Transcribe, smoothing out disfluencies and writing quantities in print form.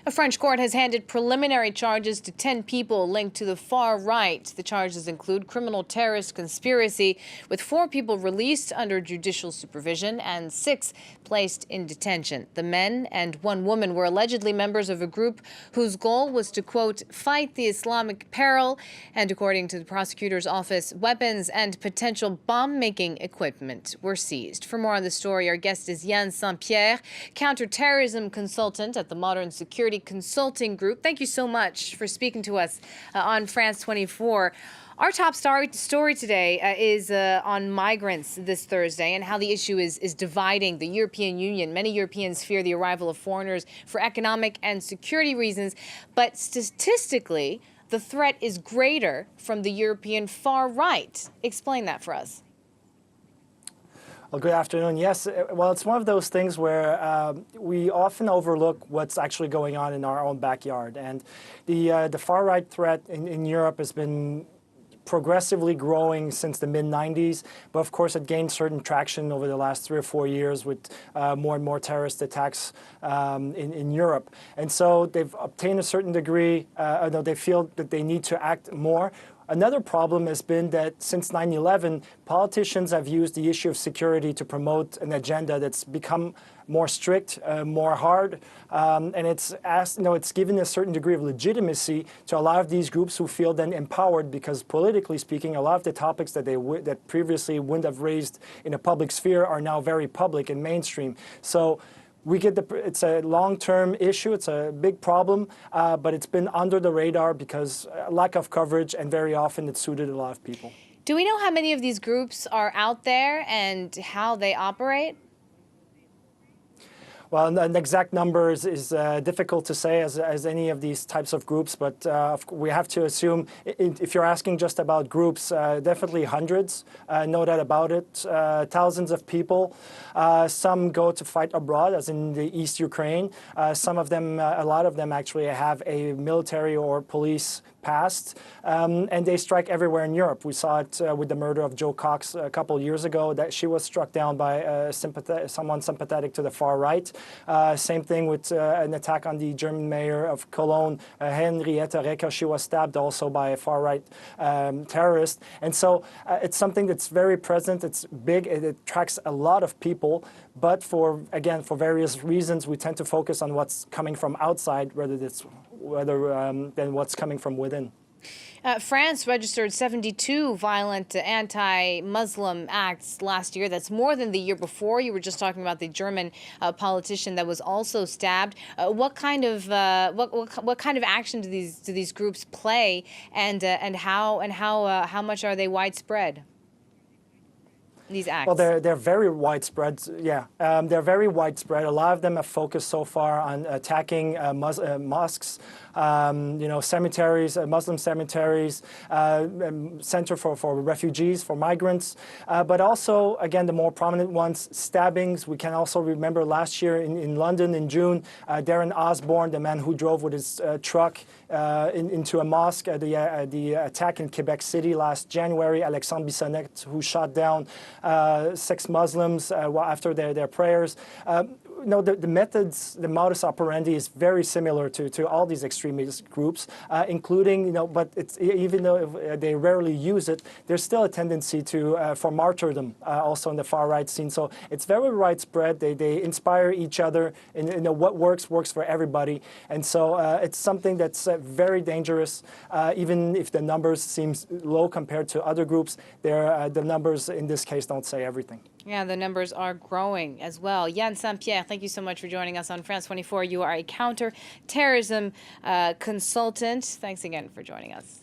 A French court has handed preliminary charges to 10 people linked to the far right. The charges include criminal terrorist conspiracy, with 4 people released under judicial supervision and 6 placed in detention. The men and 1 woman were allegedly members of a group whose goal was to, quote, fight the Islamic peril, and according to the prosecutor's office, weapons and potential bomb-making equipment were seized. For more on the story, our guest is Yan St-Pierre, counterterrorism consultant at the Modern Security Consulting Group. Thank you so much for speaking to us on France24. Our top story today is on migrants this Thursday and how the issue is dividing the European Union. Many Europeans fear the arrival of foreigners for economic and security reasons, but statistically, the threat is greater from the European far right. Explain that for us. Well, good afternoon. Yes, well, it's one of those things where we often overlook what's actually going on in our own backyard. And the far-right threat in Europe has been progressively growing since the mid-90s, but of course it gained certain traction over the last 3 or 4 years with more and more terrorist attacks in Europe. And so they've obtained a certain degree, although they feel that they need to act more. Another problem has been that since 9/11, politicians have used the issue of security to promote an agenda that's become more strict, more hard, and it's given a certain degree of legitimacy to a lot of these groups who feel then empowered because, politically speaking, a lot of the topics that previously wouldn't have raised in a public sphere are now very public and mainstream. So it's a long-term issue, it's a big problem, but it's been under the radar because lack of coverage, and very often it suited a lot of people. Do we know how many of these groups are out there and how they operate? Well, the exact numbers is difficult to say as any of these types of groups, but we have to assume, if you're asking just about groups, definitely hundreds, no doubt about it, thousands of people. Some go to fight abroad, as in the East Ukraine. Some of them, a lot of them actually have a military or police past, and they strike everywhere in Europe. We saw it with the murder of Jo Cox a couple years ago, that she was struck down by someone sympathetic to the far right. Same thing with an attack on the German mayor of Cologne, Henrietta Recker. She was stabbed also by a far-right terrorist. And so it's something that's very present. It's big. It attracts a lot of people. But for various reasons, we tend to focus on what's coming from outside rather than what's coming from within. France registered 72 violent anti-Muslim acts last year. That's more than the year before. You were just talking about the German politician that was also stabbed. What kind of action do these groups play, and how much are they widespread? These acts? Well, they're very widespread. Yeah, they're very widespread. A lot of them have focused so far on attacking mosques, cemeteries, Muslim cemeteries, center for refugees, for migrants, but also, again, the more prominent ones, stabbings. We can also remember last year in London in June, Darren Osborne, the man who drove with his truck into a mosque, the attack in Quebec City last January, Alexandre Bissonnette, who shot down 6 Muslims after their prayers. The methods, the modus operandi is very similar to all these extremist groups, including, but even though they rarely use it, there's still a tendency for martyrdom also in the far right scene. So it's very widespread. They inspire each other, and what works for everybody. And so it's something that's very dangerous, even if the numbers seem low compared to other groups. The numbers in this case don't say everything. Yeah, the numbers are growing as well. Yan St-Pierre, thank you so much for joining us on France24. You are a counter-terrorism consultant. Thanks again for joining us.